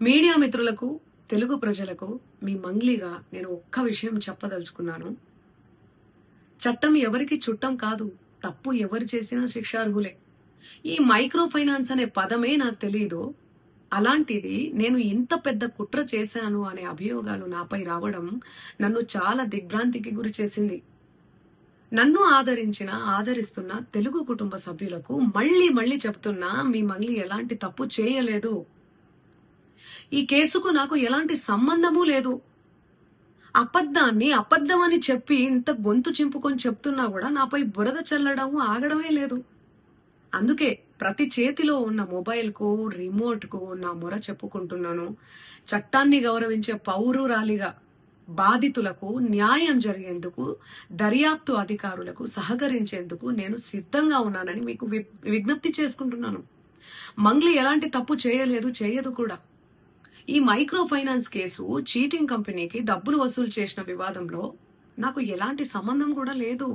Media మిత్రులకు, తెలుగు ప్రజలకు మీ మంగ్లీగా నేను ఒక్క విషయం చెప్పదలుచుకున్నాను. చట్టం ఎవరికి చుట్టం కాదు. తప్పు ఎవరు చేసినా శిక్షార్హులే. ఈ మైక్రో ఫైనాన్స్ అనే పదమే నాకు తెలీదు. అలాంటిది నేను ఇంత పెద్ద కుట్ర చేశాను అనే అభియోగాలు నాపై రావడం నన్ను చాలా దిగ్భ్రాంతికి గురి చేసింది. నన్ను ఆదరిస్తున్న తెలుగు కుటుంబ సభ్యులకు మళ్ళీ చెప్తున్నా, మీ మంగ్లీ ఎలాంటి తప్పు చేయలేదు. ఈ కేసుకు నాకు ఎలాంటి సంబంధమూ లేదు. అబద్ధాన్ని అబద్ధమని చెప్పి ఇంత గొంతు చింపుకొని చెప్తున్నా కూడా నాపై బురద చల్లడం ఆగడమే లేదు. అందుకే ప్రతి చేతిలో ఉన్న మొబైల్కు, రిమోట్కు నా మొర చెప్పుకుంటున్నాను. చట్టాన్ని గౌరవించే పౌరురాలిగా బాధితులకు న్యాయం జరిగేందుకు, దర్యాప్తు అధికారులకు సహకరించేందుకు నేను సిద్ధంగా ఉన్నానని మీకు విజ్ఞప్తి చేసుకుంటున్నాను. మంగ్లీ ఎలాంటి తప్పు చేయలేదు, చేయదు కూడా. ఈ మైక్రో ఫైనాన్స్ కేసు చీటింగ్ కంపెనీకి డబ్బులు వసూలు చేసిన వివాదంలో నాకు ఎలాంటి సంబంధం కూడా లేదు.